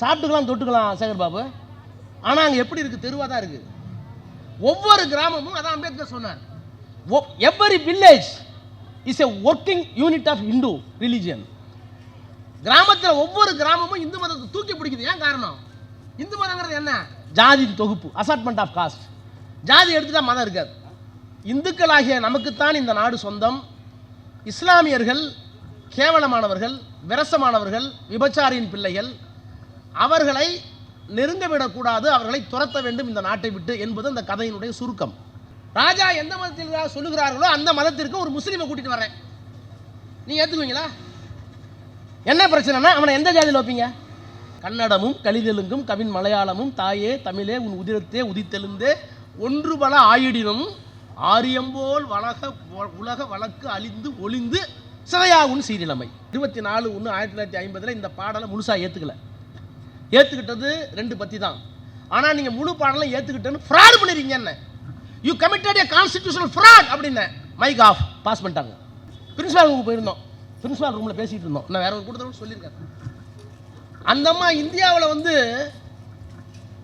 சாப்பிட்டுக்கலாம் தொட்டுக்கலாம் சேகர் பாபு. ஆனால் அங்கே எப்படி இருக்குது? தெருவாக தான் இருக்குது. ஒவ்வொரு கிராமமும், அதான் அம்பேத்கர் சொன்னார், every village is a working unit of Hindu religion. கிராமத்தில் ஒவ்வொரு கிராமமும் இந்து மதத்தை தூக்கி பிடிக்குது. ஏன் காரணம்? இந்து மதங்கிறது என்ன? ஜாதி தொகுப்பு, அசார்ட்மெண்ட் ஆஃப் காஸ்ட். ஜாதி எடுத்துட்டா மதம் இருக்காது. இந்துக்களாகிய நமக்குத்தான் இந்த நாடு சொந்தம். இஸ்லாமியர்கள் கேவலமானவர்கள், விரசமானவர்கள், விபச்சாரியின் பிள்ளைகள். அவர்களை நெருங்க விடக்கூடாது, அவர்களை துரத்த வேண்டும் இந்த நாட்டை விட்டு என்பது அந்த கதையினுடைய சுருக்கம். ராஜா எந்த மதத்தில் சொல்லுகிறார்களோ அந்த மதத்திற்கு ஒரு முஸ்லீமை கூட்டிட்டு வரேன், நீ ஏற்றுக்குவீங்களா? என்ன பிரச்சனைனா அவனை எந்த ஜாதியில் வைப்பீங்க? கன்னடமும் கலிதெலுங்கும் கவின் மலையாளமும் தாயே தமிழே உன் உதிரத்தே உதித்தெழுந்தே ஒன்று பல ஆயிடினும் ஆரியம்போல் உலக வழக்கு அழிந்து ஒளிந்து சிறையாகும் சீரிழமை. 24/1/1950 இந்த பாடலை முழுசாக ஏற்றுக்கிட்டது 2 பத்தி தான். ஆனால் நீங்கள் முழு பாடலை ஏற்றுக்கிட்டேன்னு ஃப்ராட் பண்ணிருக்கீங்க. என்ன? You committed A constitutional fraud அப்படின்னு மைக் ஆஃப் பாஸ் பண்ணிட்டாங்க. பிரின்சிபால் ரூமுக்கு போயிருந்தோம், பிரின்சிபால் ரூமில் பேசிகிட்டு இருந்தோம். நான் வேற ஒரு கூட்டத்தோடு சொல்லியிருக்கேன். அந்த அம்மா இந்தியாவில்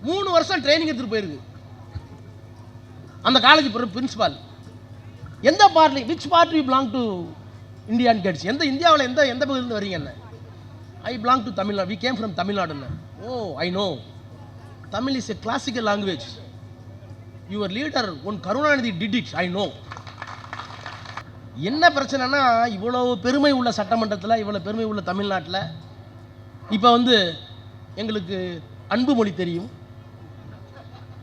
3 வருஷம் ட்ரைனிங் எடுத்துகிட்டு போயிருக்கு. அந்த காலேஜ் பிரின்சிபால் எந்த party, which party you belong to இந்தியான்னு கேட்டுச்சு. இந்தியாவில் எந்த பகுதியிலேருந்து வரீங்க? என்ன? I belong to Tamil Nadu, we came from தமிழ்நாடுன்னு. Oh, I know, Tamil is a classical language. Your leader one Karunanidhi did it, I know. என்ன பிரச்சனைனா, இவ்வளவு பெருமை உள்ள சட்டமன்றத்தில், இவ்வளோ பெருமை உள்ள தமிழ்நாட்டில் இப்போ எங்களுக்கு அன்பு மொழி தெரியும்,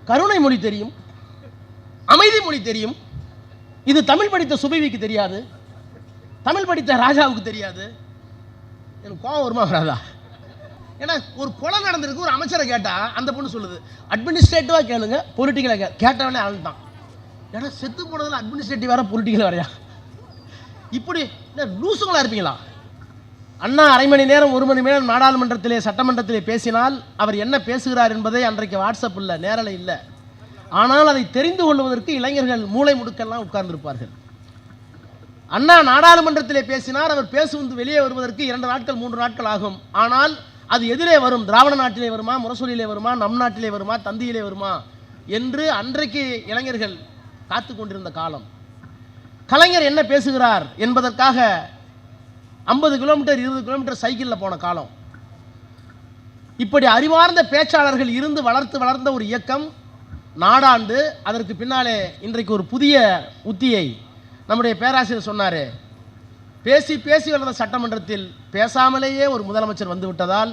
கருணை மொழி தெரியும், அமைதி மொழி தெரியும். இது தமிழ் படித்த சுபைவிக்கு தெரியாது, தமிழ் படித்த ராஜாவுக்கு தெரியாது. எனக்கு கோவம் வருமா வராதா? ஏன்னா ஒரு கொலை நடந்திருக்கு, ஒரு அமைச்சரை கேட்டால் அந்த பொண்ணு சொல்லுது அட்மினிஸ்ட்ரேட்டிவாக கேளுங்க, பொலிட்டிக்கலாக கேட்டவனே ஆளுட்டான். ஏன்னா செத்து போனதில் அட்மினிஸ்ட்ரேட்டிவ் வேறு பொலிட்டிக்கல் வரையா? இப்படி லூசுங்களா இருப்பீங்களா? அண்ணா அரை மணி நேரம் 1 மணி நேரம் நாடாளுமன்றத்திலே சட்டமன்றத்திலே பேசினால் அவர் என்ன பேசுகிறார் என்பதை அன்றைக்கு வாட்ஸ்அப் இல்லை, நேரலை இல்லை. ஆனால் அதை தெரிந்து கொள்வதற்கு இளைஞர்கள் மூளை முடுக்கெல்லாம் உட்கார்ந்திருப்பார்கள். அண்ணா நாடாளுமன்றத்திலே பேசினார், அவர் பேசுவது வெளியே வருவதற்கு 2 நாட்கள் 3 நாட்கள் ஆகும். ஆனால் அது எதிலே வரும்? திராவிட நாட்டிலே வருமா, முரசொலியிலே வருமா, நம் நாட்டிலே வருமா, தந்தியிலே வருமா என்று அன்றைக்கு இளைஞர்கள் காத்து கொண்டிருந்த காலம். கலைஞர் என்ன பேசுகிறார் என்பதற்காக 50 கிலோமீட்டர் 20 கிலோமீட்டர் சைக்கிளில் போன காலம். இப்படி அறிவார்ந்த பேச்சாளர்கள் இருந்து வளர்ந்த ஒரு இயக்கம் நாடாண்டு. அதற்கு பின்னாலே இன்றைக்கு ஒரு புதிய உத்தியை நம்முடைய பேராசிரியர் சொன்னார். பேசி பேசி வளர்ந்த சட்டமன்றத்தில் பேசாமலேயே ஒரு முதலமைச்சர் வந்து விட்டதால்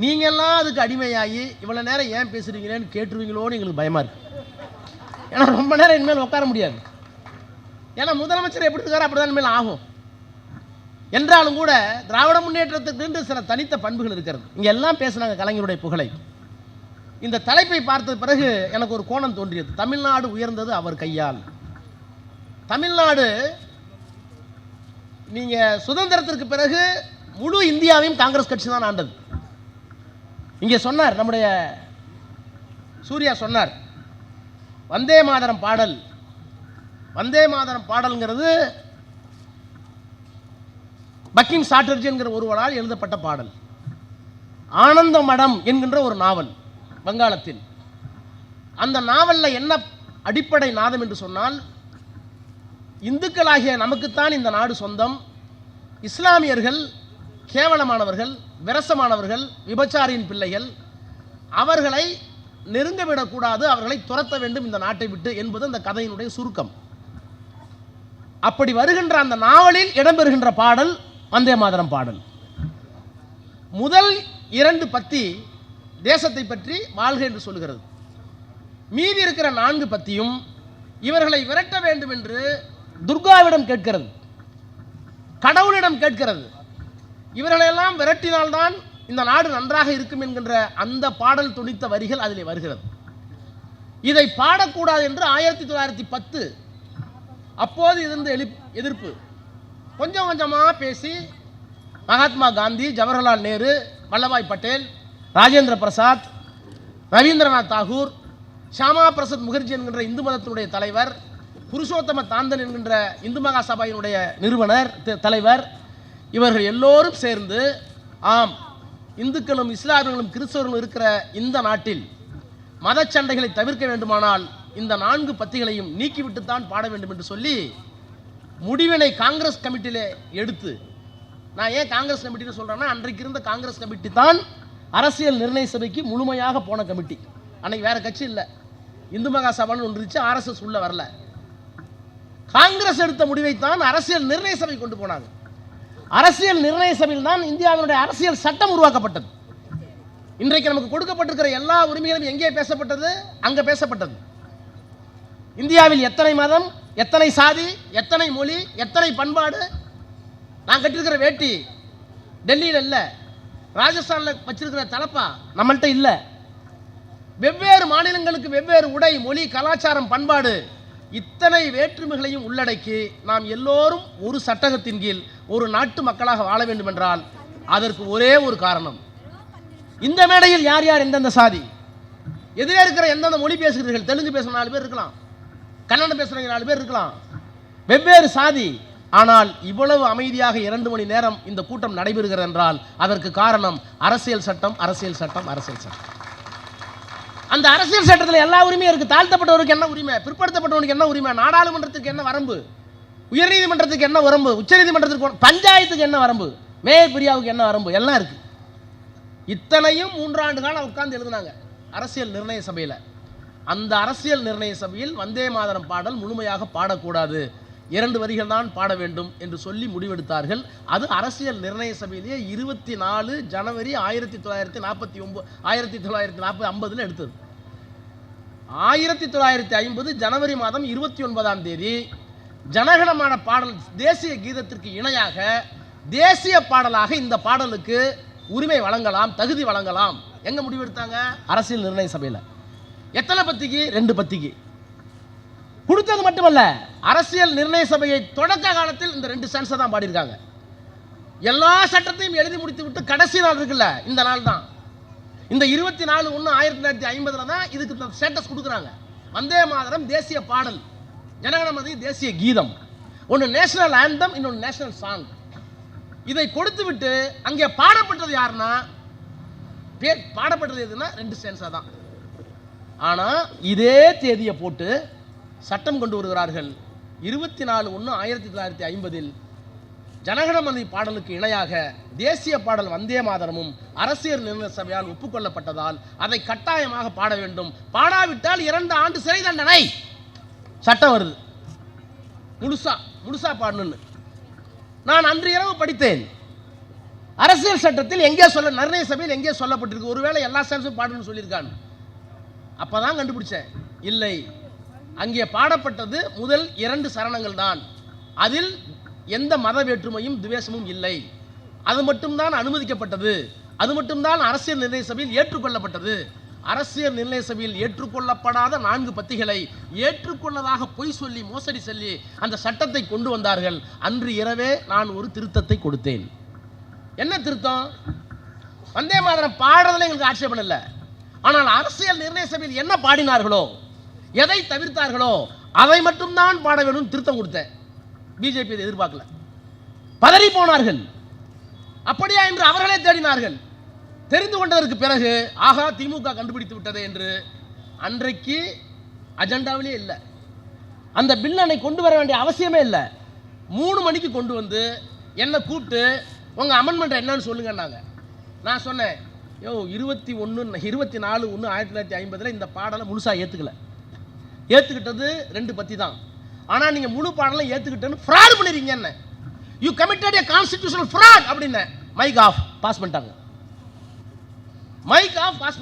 நீங்கள்லாம் அதுக்கு அடிமையாகி இவ்வளோ நேரம் ஏன் பேசுகிறீங்களேன்னு கேட்டுருவீங்களோன்னு எங்களுக்கு பயமாக இருக்குது. ஏன்னா ரொம்ப நேரம் இனிமேல் உட்கார முடியாது. ஏன்னா முதலமைச்சர் எப்படி இருக்காரோ அப்படி தான் இனிமேல் ஆகும். என்றாலும் கூட திராவிட முன்னேற்றத்துக்கு சில தனித்த பண்புகள் இருக்கிறது. இங்கே எல்லாம் பேசுனாங்க கலைஞருடைய புகழை. இந்த தலைப்பை பார்த்த பிறகு எனக்கு ஒரு கோணம் தோன்றியது. தமிழ்நாடு உயர்ந்தது அவர் கையால். தமிழ்நாடு நீங்கள் சுதந்திரத்திற்கு பிறகு முழு இந்தியாவையும் காங்கிரஸ் கட்சி தான் ஆண்டது. இங்கே சொன்னார் நம்முடைய சூர்யா சொன்னார், வந்தே மாதரம் பாடல். வந்தே மாதரம் பாடல்ங்கிறது பக்கிங் சாட்டர்ஜி என்கிற ஒருவரால் எழுதப்பட்ட பாடல். ஆனந்த மடம் என்கின்ற ஒரு நாவல் வங்காளத்தில். அந்த நாவலில் என்ன அடிப்படை நாதம் என்று சொன்னால், இந்துக்களாகிய நமக்குத்தான் இந்த நாடு சொந்தம். இஸ்லாமியர்கள் கேவலமானவர்கள், விரசமானவர்கள், விபச்சாரியின் பிள்ளைகள். அவர்களை நெருங்க விடக்கூடாது, அவர்களை துரத்த வேண்டும் இந்த நாட்டை விட்டு என்பது அந்த கதையினுடைய சுருக்கம். அப்படி வருகின்ற அந்த நாவலில் இடம்பெறுகின்ற பாடல் வந்தே மாதரம் பாடல். முதல் 2 பத்தி தேசத்தை பற்றி வாழ்க என்று சொல்லுகிறது. மீதி இருக்கிற 4 பத்தியும் இவர்களை விரட்ட வேண்டும் என்று துர்காவிடம் கேட்கிறது, கடவுளிடம் கேட்கிறது. இவர்களெல்லாம் விரட்டினால்தான் இந்த நாடு நன்றாக இருக்கும் என்கின்ற அந்த பாடல் துணித்த வரிகள் அதிலே வருகிறது. இதை பாடக்கூடாது என்று 1910 அப்போது இருந்த எதிர்ப்பு கொஞ்சம் கொஞ்சமாக பேசி மகாத்மா காந்தி, ஜவஹர்லால் நேரு, வல்லபாய் பட்டேல், ராஜேந்திர பிரசாத், ரவீந்திரநாத் தாகூர், ஷியாமா பிரசாத் முகர்ஜி என்கின்ற இந்து மதத்தினுடைய தலைவர், புருஷோத்தம தாந்தன் என்கின்ற இந்து மகா சபையினுடைய நிறுவனர் தலைவர், இவர்கள் எல்லோரும் சேர்ந்து ஆம் இந்துக்களும் இஸ்லாமியர்களும் கிறிஸ்தவர்களும் இருக்கிற இந்த நாட்டில் மத சண்டைகளை தவிர்க்க வேண்டுமானால் இந்த 4 பத்திகளையும் நீக்கிவிட்டுத்தான் பாட வேண்டும் என்று சொல்லி முடிவினை காங்கிரஸ் கமிட்டியிலே எடுத்து, நான் ஏன் காங்கிரஸ் கமிட்டின்னு சொல்றேன்னா, அன்றைக்கு இருந்த காங்கிரஸ் கமிட்டி தான் அரசியல் நிர்ணய சபைக்கு முழுமையாக போன கமிட்டி. அன்னைக்கு வேற கட்சி இல்லை, இந்து மகா சபான்னு ஒன்று இருந்துச்சு, RSS உள்ள வரல. காங்கிரஸ் எடுத்த முடிவைத்தான் அரசியல் நிர்ணய சபை கொண்டு போனாங்க. அரசியல் நிர்ணய சபையில் தான் இந்தியாவினுடைய அரசியல் சட்டம் உருவாக்கப்பட்டது. இன்றைக்கு நமக்கு கொடுக்கப்பட்டிருக்கிற எல்லா உரிமைகளும் எங்கே பேசப்பட்டது? அங்கே பேசப்பட்டது. இந்தியாவில் எத்தனை மதம், எத்தனை சாதி, எத்தனை மொழி, எத்தனை பண்பாடு. நான் கட்டிருக்கிற வேட்டி டெல்லியில் இல்லை, ராஜஸ்தானில் வச்சிருக்கிற தலப்பா நம்மள்கிட்ட இல்லை. வெவ்வேறு மாநிலங்களுக்கு வெவ்வேறு உடை, மொழி, கலாச்சாரம், பண்பாடு, இத்தனை வேற்றுமைகளையும் உள்ளடக்கி நாம் எல்லோரும் ஒரு சட்டகத்தின் கீழ் ஒரு நாட்டு மக்களாக வாழ வேண்டும் என்றால் அதற்கு ஒரே ஒரு காரணம். இந்த மேடையில் யார் யார் எந்தெந்த சாதி, எதிரே இருக்கிற எந்தெந்த மொழி பேசுகிறீர்கள், தெலுங்கு பேசுகிற 4 பேர் இருக்கலாம், கன்னடம் பேசுகிறவங்க 4 பேர் இருக்கலாம், வெவ்வேறு சாதி. ஆனால் இவ்வளவு அமைதியாக 2 மணி நேரம் இந்த கூட்டம் நடைபெறுகிறது என்றால் அதற்கு காரணம் அரசியல் சட்டம், அரசியல் சட்டம், அரசியல் சட்டம். அந்த அரசியல் சட்டத்தில் எல்லா உரிமையும் இருக்கு. தாழ்த்தப்பட்டவருக்கு என்ன உரிமை, பிற்படுத்தப்பட்டவனுக்கு என்ன உரிமை, நாடாளுமன்றத்துக்கு என்ன வரம்பு, உயர்நீதிமன்றத்துக்கு என்ன வரம்பு, உச்சநீதிமன்றத்துக்கு, பஞ்சாயத்துக்கு என்ன வரம்பு, மேயர் பிரியாவுக்கு என்ன வரம்பு, எல்லாம் இருக்கு. இத்தனையும் 3 ஆண்டு காலம் உட்கார்ந்து எழுதினாங்க அரசியல் நிர்ணய சபையில். அந்த அரசியல் நிர்ணய சபையில் வந்தே மாதரம் பாடல் முழுமையாக பாடக்கூடாது, 2 வரிகள் தான் பாட வேண்டும் என்று சொல்லி முடிவெடுத்தார்கள். அது அரசியல் நிர்ணய சபையிலேயே 24 ஜனவரி 1950 எடுத்தது. 1950 ஜனவரி மாதம் 29ஆம் தேதி ஜனகணமான பாடல் தேசிய கீதத்திற்கு இணையாக தேசிய பாடலாக இந்த பாடலுக்கு உரிமை வழங்கலாம், தகுதி வழங்கலாம். எங்க முடிவெடுத்தாங்க? அரசியல் நிர்ணய சபையில். எத்தனை பத்திக்கு? 2 பத்திக்கு கொடுத்தது மட்டுமல்ல, அரசியல் நிர்ணய சபையை தொடக்க காலத்தில் இந்த 2 சென்ஸை தான் பாடியிருக்காங்க. எல்லா சட்டத்தையும் எழுதி முடித்து விட்டு கடைசி நாள் இருக்குல்ல, இந்த நாள் தான். இந்த 24/1/1950 தான் இதுக்கு ஸ்டேட்டஸ் கொடுக்குறாங்க. வந்தே மாதரம் தேசிய பாடல், ஜனகணமன தேசிய கீதம், ஒன்று நேஷனல் ஆந்தம், இன்னொன்று நேஷனல் சாங். இதை கொடுத்து விட்டு அங்கே பாடப்பட்டது யாருன்னா, பாடப்பட்டது எதுனா 2 சென்ஸா தான். ஆனால் இதே தேதியை போட்டு சட்டம் கொண்டு வருகிறார்கள். 24/1/1950 ஜனகணமன பாடலுக்கு இணையாக தேசிய பாடல் வந்தே மாதரமும் அரசியல் நிர்ணய சபையால் ஒப்புக்கொள்ளப்பட்டதால் அதை கட்டாயமாக பாட வேண்டும். பாடாவிட்டால் 2 ஆண்டு சிறை தண்டனை. சட்டம் வருது, முழுசா பாடணும்னு. நான் அன்று இரவு படித்தேன். அரசியல் சட்டத்தில் எங்கே சொல்ல, நிர்ணய சபையில் எங்கே சொல்லப்பட்டிருக்கு? ஒருவேளை எல்லா சென்ஸும் பாடணும்னு சொல்லியிருக்காங்க. அப்பதான் கண்டுபிடிச்சேன், இல்லை, அங்கே பாடப்பட்டது முதல் 2 சரணங்கள் தான். அதில் எந்த மத வேற்றுமையும் துவேஷமும் இல்லை. அது மட்டும்தான் அனுமதிக்கப்பட்டது, அது மட்டும்தான் அரசியல் நிர்ணய சபையில் ஏற்றுக்கொள்ளப்பட்டது. அரசியல் நிர்ணய சபையில் ஏற்றுக்கொள்ளப்படாத 4 பத்திகளை ஏற்றுக்கொள்ளதாக பொய் சொல்லி மோசடி சொல்லி அந்த சட்டத்தை கொண்டு வந்தார்கள். அன்று இரவே நான் ஒரு திருத்தத்தை கொடுத்தேன். என்ன திருத்தம்? வந்தே மாதரம் பாடுறதுல எங்களுக்கு ஆட்சேபம் இல்லை. ஆனால் அரசியல் நிர்ணய சபையில் என்ன பாடினார்களோ, எதை தவிர்த்தார்களோ அதை மட்டும்தான் பாட வேண்டும் திருத்தம் கொடுத்தேன். பிஜேபி எதிர்பார்க்கல, பதறி போனார்கள். அப்படியா என்று அவர்களே தேடினார்கள். தெரிந்து கொண்டதற்கு பிறகு ஆகா திமுக கண்டுபிடித்து விட்டது என்று அன்றைக்கு அஜெண்டாவிலே இல்லை. அந்த பில் அன்னை கொண்டு வர வேண்டிய அவசியமே இல்லை. 3 மணிக்கு கொண்டு வந்து என்னை கூப்பிட்டு உங்க அமெண்ட்மெண்ட் என்னன்னு சொல்லுங்கன்னாங்க. நான் சொன்னேன், 24/1/1950 இந்த பாடலை முழுசா ஏத்துக்கிட்டது 2 பத்தி தான். ஆனா நீங்க முழு பாடலை ஏத்துக்கிட்டேன்னு ஃப்ராட் பண்ணிருக்கீங்க. என்ன, you committed a constitutional fraud அப்படின்னு மைக் ஆஃப் பாஸ்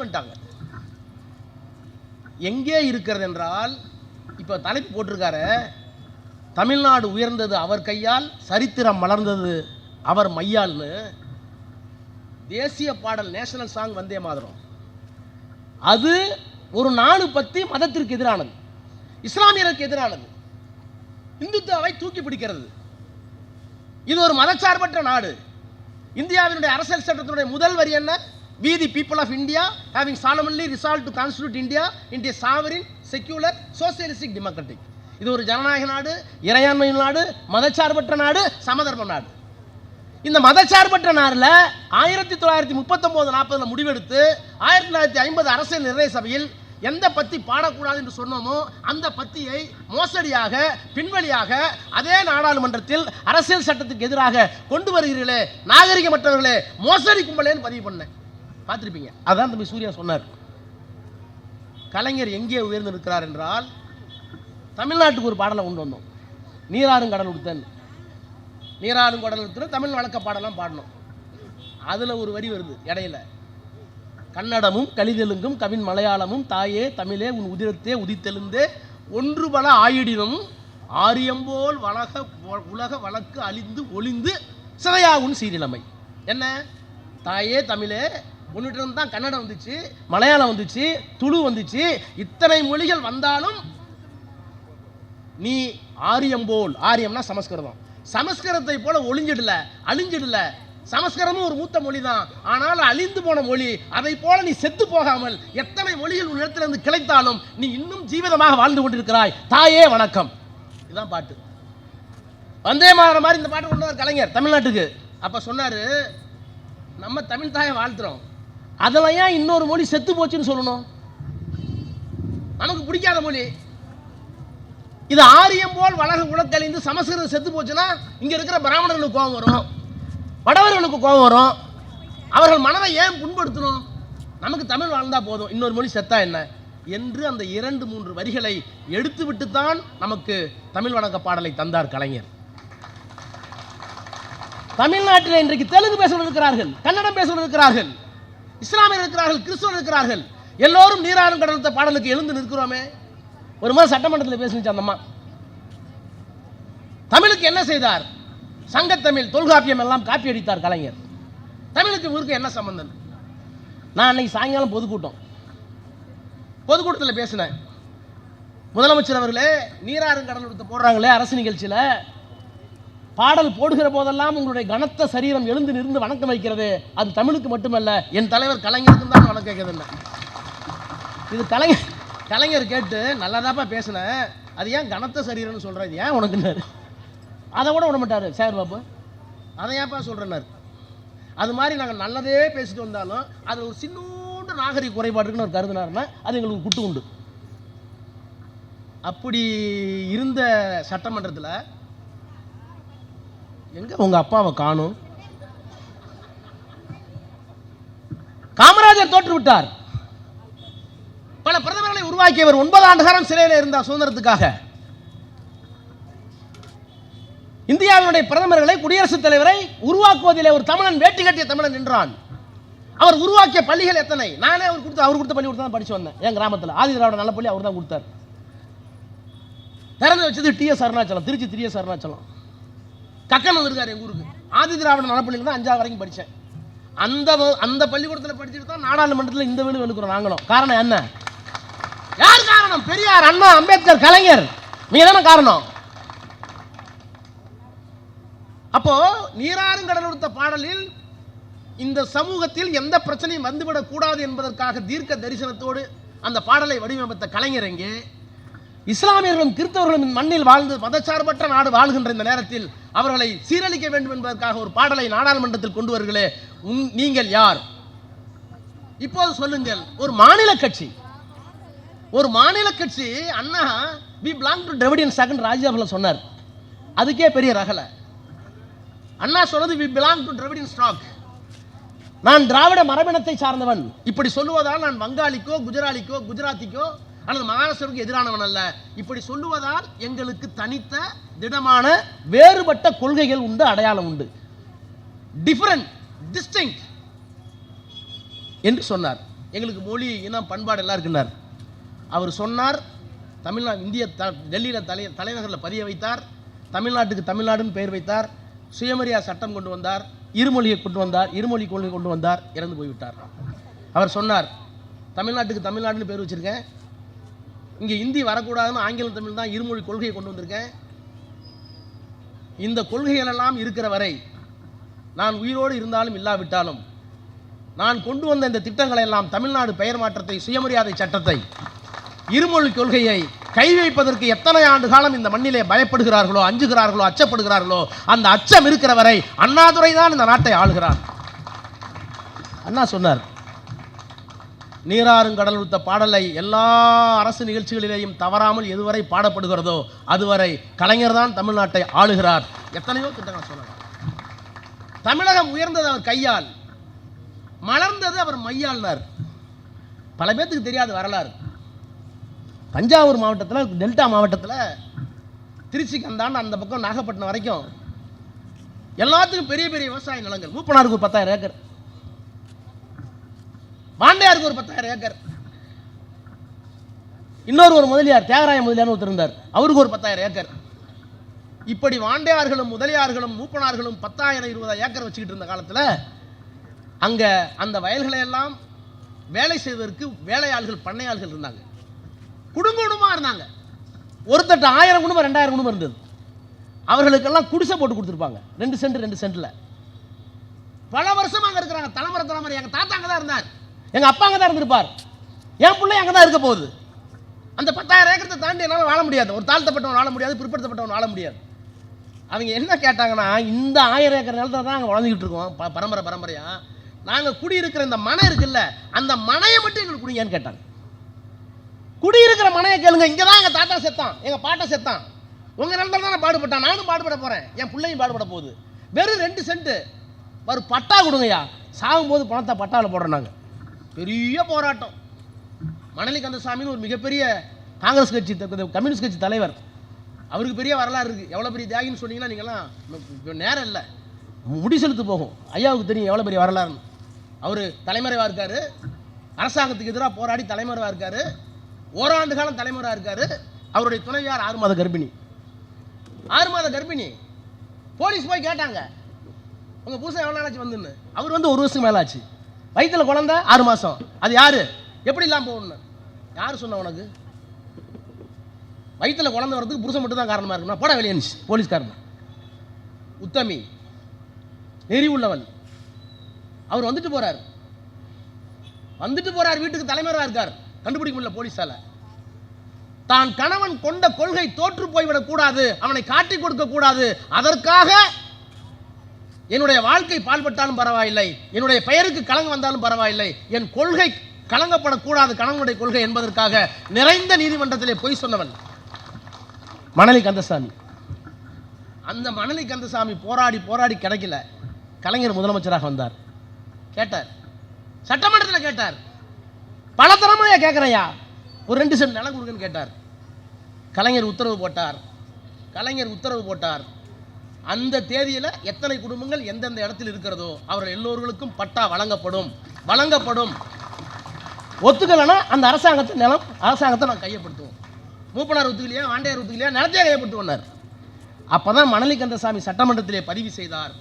பண்ணிட்டாங்க. எங்கே இருக்கிறது என்றால், இப்ப தலைப்பு போட்டிருக்காரு, தமிழ்நாடு உயர்ந்தது அவர் கையால், சரித்திரம் மலர்ந்தது அவர் மையால்னு. தேசிய பாடல் நேஷனல் சாங் வந்தே மாதரம், அது ஒரு நாடு பத்தி மதத்திற்கு எதிரானது, இஸ்லாமியருக்கு எதிரானது, இந்துத்துவை தூக்கி பிடிக்கிறது. இது ஒரு மதச்சார்பற்ற நாடு. இந்தியாவினுடைய அரசியல் சட்டத்தினுடைய முதல் வரி என்ன? We the people of India having solemnly resolved to constitute India into a sovereign, secular, socialistic, democratic. இது ஒரு ஜனநாயக நாடு, இறையாண்மை நாடு, மதச்சார்பற்ற நாடு, சமதர்ம நாடு. இந்த மதச்சார்பற்ற நாரில் 1939-40 முடிவெடுத்து 1950 அரசியல் நிர்ணய சபையில் எந்த பத்தி பாடக்கூடாது என்று சொன்னோமோ அந்த பத்தியை மோசடியாக பின்வழியாக அதே நாடாளுமன்றத்தில் அரசியல் சட்டத்துக்கு எதிராக கொண்டு வருகிறீர்களே நாகரிகமற்றவர்களே மோசடி கும்பலேன்னு பதிவு பண்ணேன். பார்த்துருப்பீங்க. அதான் தம்பி சூர்யா சொன்னார். கலைஞர் எங்கே உயர்ந்து இருக்கிறார் என்றால் தமிழ்நாட்டுக்கு ஒரு பாடலை கொண்டு வந்தோம். நீராறும் கடல் உடுத்தன், நீராறும் கடல் உடுத்தன் தமிழ் வழக்க பாடலாம் பாடணும். அதில் ஒரு வரி வருது இடையில, கன்னடமும் கலிதெலுங்கும் கவின் மலையாளமும் தாயே தமிழே உன் உதிரத்தே உதித்தெழுந்தே ஒன்று பல ஆயிடினும் ஆரியம்போல் உலக வழக்கு அழிந்து ஒளிந்து சிறையாகும் சீரிழமை. என்ன தாயே தமிழே, உன்னிடம் தான் கன்னடம் வந்துச்சு, மலையாளம் வந்துச்சு, துளு வந்துச்சு, இத்தனை மொழிகள் வந்தாலும் நீ ஆரியம்போல், ஆரியம்னா சமஸ்கிருதம், சமஸ்கிருதத்தை போல ஒளிஞ்சிடல அழிஞ்சிடல. சமஸ்கிருதமும் ஒரு மூத்த மொழி தான், ஆனால் அழிந்து போன மொழி. அதை போல நீ செத்து போகாமல் எத்தனை மொழிகள் உன் இடத்திலிருந்து கிளைத்தாலும் நீ இன்னும் ஜீவிதமாக வாழ்ந்து கொண்டிருக்கிறாய். தாயே வணக்கம். இதுதான் பாட்டு. வந்தே மாதர மாதிரி இந்த பாட்டு கொண்டு வர கலைஞர் தமிழ்நாட்டுக்கு. அப்ப சொன்னாரு, நம்ம தமிழ் தாயை வாழ்த்துறோம், அதில் ஏன் இன்னொரு மொழி செத்து போச்சுன்னு சொல்லணும்? நமக்கு பிடிக்காத மொழி இது. ஆரியம் போல் வளக உலக்கழிந்து சமஸ்கிருதம் செத்து போச்சுன்னா இங்க இருக்கிற பிராமணர்களுக்கு கோபம் வரும், வடவர்களுக்கு கோபம் வரும். அவர்கள் மனதை ஏன் புண்படுத்தணும்? நமக்கு தமிழ் வாழ்ந்தா போதும், இன்னொரு மொழி செத்தா என்ன என்று அந்த 2-3 வரிகளை எடுத்துவிட்டுத்தான் நமக்கு தமிழ் வணக்க பாடலை தந்தார் கலைஞர். தமிழ்நாட்டில் இன்றைக்கு தெலுங்கு பேசுவது இருக்கிறார்கள், கன்னடம் பேசுவது இருக்கிறார்கள், இஸ்லாமியர் இருக்கிறார்கள், கிறிஸ்துவர் இருக்கிறார்கள். எல்லோரும் நீராறும் கடலத்த பாடலுக்கு எழுந்து நிற்கிறோமே. ஒரு மாதிரி சட்டமன்றத்தில் பேசுச்சு அந்த அம்மா. தமிழுக்கு என்ன செய்தார்? சங்கத்தமிழ் தொல்காப்பியம் எல்லாம் காப்பி அடித்தார் கலைஞர். தமிழுக்கு ஊருக்கு என்ன சம்பந்தம்? நான் அன்னைக்கு சாயங்காலம் பொதுக்கூட்டத்தில் பேசினேன். முதலமைச்சர் அவர்களே, நீராறும் கடல் போடுறாங்களே அரசு நிகழ்ச்சியில், பாடல் போடுகிற போதெல்லாம் உங்களுடைய கனத்த சரீரம் எழுந்து நின்று வணக்கம் வைக்கிறது. அது தமிழுக்கு மட்டுமல்ல, என் தலைவர் கலைஞருக்கு தான் வணக்கம் வைக்கிறது. இது கலைஞர் கேட்டு நல்லதாப்பா பேசினேன், அது ஏன் கனத்த சரீரம்னு சொல்கிறேன், இது ஏன் உனக்குன்னாரு. அதை கூட விட மாட்டார் சார் பாபு, அதை ஏன்ப்பா சொல்கிறேன்னாரு. அது மாதிரி நாங்கள் நல்லதே பேசிட்டு வந்தாலும் அதில் ஒரு சின்னோண்டு நாகரிக குறைபாடு இருக்குன்னு ஒரு கருதுனாருன்னா அது எங்களுக்கு குட்டு உண்டு. அப்படி இருந்த சட்டமன்றத்தில் எங்க உங்க அப்பாவை காணும்? காமராஜர் தோற்று விட்டார். பல பிரதமர்களை உருவாக்கியவர். 9 ஆண்டு காலம் சிறையில் இருந்தார் சுதந்திரத்துக்காக. இந்தியாவினுடைய பிரதமர்களை, குடியரசுத் தலைவரை உருவாக்குவதிலே ஒரு தமிழன், வேட்டி கட்டிய தமிழன் நின்றான். அவர் உருவாக்கிய பள்ளிகள் எத்தனை? நானே அவர் கொடுத்த பள்ளி கொடுத்து தான் படிச்சு வந்தேன். என் கிராமத்தில் ஆதி திராவிட நல்ல பள்ளி அவர் தான் கொடுத்தார். திறந்து வச்சது TS அருணாச்சலம், திருச்சி TS அருணாச்சலம். கக்கன் வந்திருக்காரு எங்கள் ஊருக்கு. ஆதி திராவிட நலப்பள்ளியில் தான் 5ஆவது வரைக்கும் படித்தேன். அந்த பள்ளிக்கூடத்தில் படிச்சுட்டு தான் நாடாளுமன்றத்தில் இந்த வீடு வெளுக்கிறோம் நாங்களும். காரணம் என்ன? யார் காரணம்? பெரியார், அண்ணா, அம்பேத்கர், கலைஞர். நீங்க தானே காரணம். அப்போ நீராறும் கடல் உடுத்த பாடலில் இந்த சமூகத்தில் எந்த பிரச்சனையும் வந்துவிடக் கூடாது என்பதற்காக தீர்க்க தரிசனத்தோடு அந்த பாடலை வடிவமைத்த கலைஞர் எங்கே? இஸ்லாமியர்களும் கிறிஸ்தவர்களும் மண்ணில் வாழ்ந்து மதச்சார்பற்ற நாடு வாழ்கின்ற இந்த நேரத்தில் அவர்களை சீரழிக்க வேண்டும் என்பதற்காக ஒரு பாடலை நாடாளுமன்றத்தில் கொண்டு வருகிறே, நீங்கள் யார்? இப்போது சொல்லுங்கள். ஒரு மாநில கட்சி அண்ணா we belong to Dravidian second ராஜ்யசபால சொன்னார். அதுக்கே பெரிய ரகல. அண்ணா சொன்னது we belong to Dravidian stock, நான் திராவிட மரபினத்தை சார்ந்தவன். இப்படி சொல்லுவதால் நான் வங்காளிக்கோ குஜராலிக்கோ குஜராத்திக்கோ அல்லது மகாராஷ்டிராவுக்கு எதிரானவன் அல்ல. இப்படி சொல்லுவதால் எங்களுக்கு தனித்த திடமான வேறுபட்ட கொள்கைகள் உண்டு, அடையாளம் உண்டு, டிஃபரண்ட் டிஸ்டிங்க்ட் என்று சொன்னார். எங்களுக்கு மொழி இனம் பண்பாடு எல்லாம் இருக்குன்னார். அவர் சொன்னார். தமிழ்நாடு இந்திய டெல்லியில் தலைநகரில் பதிய வைத்தார். தமிழ்நாட்டுக்கு தமிழ்நாடுன்னு பெயர் வைத்தார். சுயமரியாதை சட்டம் கொண்டு வந்தார். இருமொழியை கொண்டு வந்தார். இருமொழி கொள்கை கொண்டு வந்தார். இறந்து போய்விட்டார். அவர் சொன்னார், தமிழ்நாட்டுக்கு தமிழ்நாடுன்னு பேர் வச்சுருக்கேன், இங்கே இந்தி வரக்கூடாதுன்னு ஆங்கிலம் தமிழ் தான் இருமொழி கொள்கையை கொண்டு வந்திருக்கேன். இந்த கொள்கைகளெல்லாம் இருக்கிற வரை நான் உயிரோடு இருந்தாலும் இல்லாவிட்டாலும் நான் கொண்டு வந்த இந்த திட்டங்களை எல்லாம், தமிழ்நாடு பெயர் மாற்றத்தை, சுயமரியாதை சட்டத்தை, இருமொழி கொள்கையை கை வைப்பதற்கு எத்தனை ஆண்டு காலம் இந்த மண்ணிலே பயப்படுகிறார்களோ, அஞ்சுகிறார்களோ, அச்சப்படுகிறார்களோ, அந்த அச்சம் இருக்கிற வரை அண்ணாதுரை தான் இந்த நாட்டை ஆளுகிறார். அண்ணா சொன்னார், நீராறுங்கடல் உடுத்த பாடலை எல்லா அரசு நிகழ்ச்சிகளிலேயும் தவறாமல் எதுவரை பாடப்படுகிறதோ அதுவரை கலைஞர் தான் தமிழ்நாட்டை ஆளுகிறார். எத்தனையோ திட்டங்கள் சொன்னார். தமிழகம் உயர்ந்தது அவர் கையால், மலர்ந்தது அவர் மையாள்னார். பல பேத்துக்கு தெரியாத வரலாறு. தஞ்சாவூர் மாவட்டத்தில், டெல்டா மாவட்டத்தில், திருச்சிக்கு அந்த பக்கம் நாகப்பட்டினம் வரைக்கும் எல்லாத்துக்கும் பெரிய பெரிய விவசாய நிலங்கள். மூப்பனாருக்கு ஒரு 10,000 ஏக்கர், வாண்டையாருக்கு ஒரு 10,000 ஏக்கர், இன்னொரு முதலியார் தியாகராய முதலியார் ஒருத்தர் இருந்தார், அவருக்கு ஒரு 10,000 ஏக்கர். இப்படி வாண்டையார்களும் முதலியார்களும் மூப்பனார்களும் 10,000 20,000 ஏக்கர் வச்சுக்கிட்டு இருந்த காலத்தில் அங்கே அந்த வயல்களை எல்லாம் வேலை செய்வதற்கு வேலையாள்கள், பண்ணையாள்கள் இருந்தாங்க. குடும்பமாக இருந்தாங்க. ஒருத்தட்ட 1000 குடும்பம் 2000 குடும்பம் இருந்தது. அவர்களுக்கெல்லாம் குடிசை போட்டு கொடுத்துருப்பாங்க. 2 சென்டில் பல வருஷமாக அங்கே இருக்கிறாங்க. தலைமுறை எங்கள் தாத்தா அங்கே தான் இருந்தார், எங்கள் அப்பா அங்கே தான் இருந்திருப்பார், என் பிள்ளை அங்கே தான் இருக்க போகுது. அந்த 10,000 ஏக்கரத்தை தாண்டி என்னால் வாழ முடியாது. ஒரு தாழ்த்தப்பட்டவன் வாழ முடியாது, பிற்படுத்தப்பட்டவன் வாழ முடியாது. அவங்க என்ன கேட்டாங்கன்னா, இந்த 1000 ஏக்கர் நிலத்தை தான் நாங்கள் வளர்ந்துக்கிட்டு இருக்கோம் பரம்பரையாக. நாங்கள் குடியிருக்கிற இந்த மனை இருக்குல்ல, அந்த மனையை மட்டும் எங்களுக்கு குடிங்கன்னு கேட்டாங்க. குடியிருக்கிற மனையை கேளுங்க, இங்கே தான் எங்கள் தாத்தா செத்தான், எங்கள் பாட்டை செத்தான், உங்கள் நிலத்தில் தான் நான் பாடுபட்டான், நானும் பாடுபட போகிறேன், என் பிள்ளையும் பாடுபட போகுது. வெறும் 2 சென்ட் ஒரு பட்டா கொடுங்கய்யா, சாகும்போது பணத்தை பட்டாவில் போடுறாங்க. பெரிய போராட்டம். மணலி கந்தசாமின்னு ஒரு மிகப்பெரிய காங்கிரஸ் கட்சி, கம்யூனிஸ்ட் கட்சி தலைவர், அவருக்கு பெரிய வரலாறு இருக்குது. எவ்வளோ பெரிய தியாகின்னு சொன்னீங்கன்னா நீங்கள்லாம் நேரம் இல்லை, முடி செலுத்து போகும். ஐயாவுக்கு தெரியும் எவ்வளோ பெரிய வரலாறுன்னு. அவர் தலைமறைவாக இருக்கார், அரசாங்கத்துக்கு எதிராக போராடி தலைமறைவாக இருக்கார், ஓராண்டு காலம் தலைமறைவாக இருக்கார். அவருடைய துணைவியார் 6 மாத கர்ப்பிணி. 6 மாத கர்ப்பிணி. போலீஸ் போய் கேட்டாங்க, உங்கள் புருஷன் எவ்வளோ நாளாச்சு வந்துன்னு. அவர் 1 வருஷம் மேலே ஆச்சு. வயிற்றில் குழந்தை 6 மாதம். அது யார்? எப்படி இல்லாமல் போகணுன்னு யார் சொன்ன உனக்கு? வயிற்றில் குழந்தை வரதுக்கு புருஷன் மட்டும் தான் காரணமாக இருக்குன்னா போட வெளியேச்சு போலீஸ்காரன். உத்தமி, நெறி உள்ளவன். அவர் வந்துட்டு போறார் வீட்டுக்கு தலைமறைவாக இருக்கார். கண்டுபிடிக்க முடியல போலீஸால. தான் கணவன் கொண்ட கொள்கை தோற்று போய்விடக் கூடாது, அவனை காட்டிக் கொடுக்க கூடாது, அதற்காக என்னுடைய வாழ்க்கை பால்பட்டாலும் பரவாயில்லை, என்னுடைய பெயருக்கு கலங்க வந்தாலும் பரவாயில்லை, என் கொள்கை கலங்கப்படக்கூடாது, கணவனுடைய கொள்கை என்பதற்காக நிறைந்த நீதிமன்றத்திலே பொய் சொன்னவன் மணலி கந்தசாமி. அந்த மணலி கந்தசாமி போராடி கிடைக்கல. கலைஞர் முதலமைச்சராக வந்தார். கேட்டார், சட்டமன்றத்தில் கேட்டார், பல தரமையா கேட்குறையா, ஒரு 2 சென்ட் நிலம் கொடுங்கன்னு கேட்டார். கலைஞர் உத்தரவு போட்டார். அந்த தேதியில் எத்தனை குடும்பங்கள் எந்தெந்த இடத்தில் இருக்கிறதோ அவர்கள் எல்லோர்களுக்கும் பட்டா வழங்கப்படும். ஒத்துக்கலைன்னா அந்த அரசாங்கத்தை நான் கையப்படுத்துவோம். மூப்பனார் ஒத்துக்கலையா, வாண்டையார் ஒத்துக்கலையா, நிலத்தையே கையப்படுத்துவோம். அப்போதான் மணலி கந்தசாமி சட்டமன்றத்திலே பதிவு செய்தார்.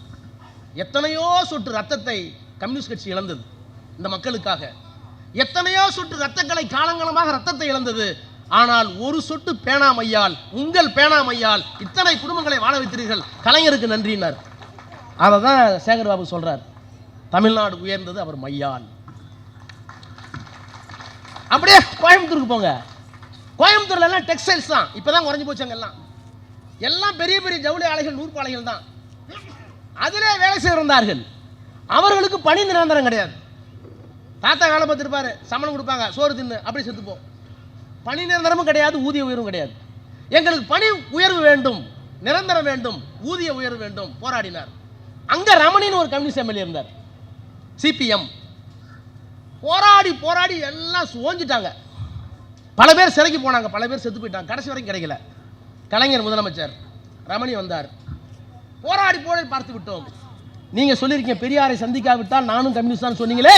எத்தனையோ சொட்டு ரத்தத்தை கம்யூனிஸ்ட் கட்சி இழந்தது இந்த மக்களுக்காக. எத்தனையோ சொட்டு ரத்தங்களை காலங்காலமாக ரத்தத்தை இழந்தது. ஆனால் ஒரு சொட்டு பேணாமையால், உங்கள் பேணாமையால் இத்தனை குடும்பங்களை வாழ வைத்தீர்கள், கலைஞருக்கு நன்றினார். அதை தான் சேகர் பாபு சொல்றார், தமிழ்நாடு உயர்ந்தது அவர் மையால். அப்படியே கோயம்புத்தூருக்கு போங்க. கோயம்புத்தூர்ல எல்லாம் டெக்ஸ்டைல்ஸ் தான், இப்பதான் குறைஞ்சு போச்சாங்க. எல்லாம் பெரிய பெரிய ஜவுளி ஆலைகள், நூற்பாலைகள் தான். அதிலே வேலை செய்திருந்தார்கள். அவர்களுக்கு பணி நிரந்தரம் கிடையாது. தாத்தா வேலை பார்த்துருப்பாரு, சம்பளம் கொடுப்பாங்க, சோறு தின்னு அப்படி செத்துப்போம். பணி நிரந்தரமும் கிடையாது, ஊதிய உயர்வும் கிடையாது. எங்களுக்கு பணி உயர்வு வேண்டும், நிரந்தரம் வேண்டும், ஊதிய உயர்வு வேண்டும் போராடினார். அங்க ரமணின்னு ஒரு கம்யூனிஸ்ட் எம்எல்ஏ இருந்தார், சிபிஎம். போராடி எல்லாம் ஓஞ்சிட்டாங்க. பல பேர் சிறைக்கு போனாங்க, பல பேர் செத்து போயிட்டாங்க, கடைசி வரைக்கும் கிடைக்கல. கலைஞர் முதலமைச்சர், ரமணி வந்தார். போராடி பார்த்து விட்டோம். நீங்க சொல்லியிருக்கீங்க பெரியாரை சந்திக்காவிட்டால் நானும் கம்யூனிஸ்ட் தான் சொன்னீங்களே.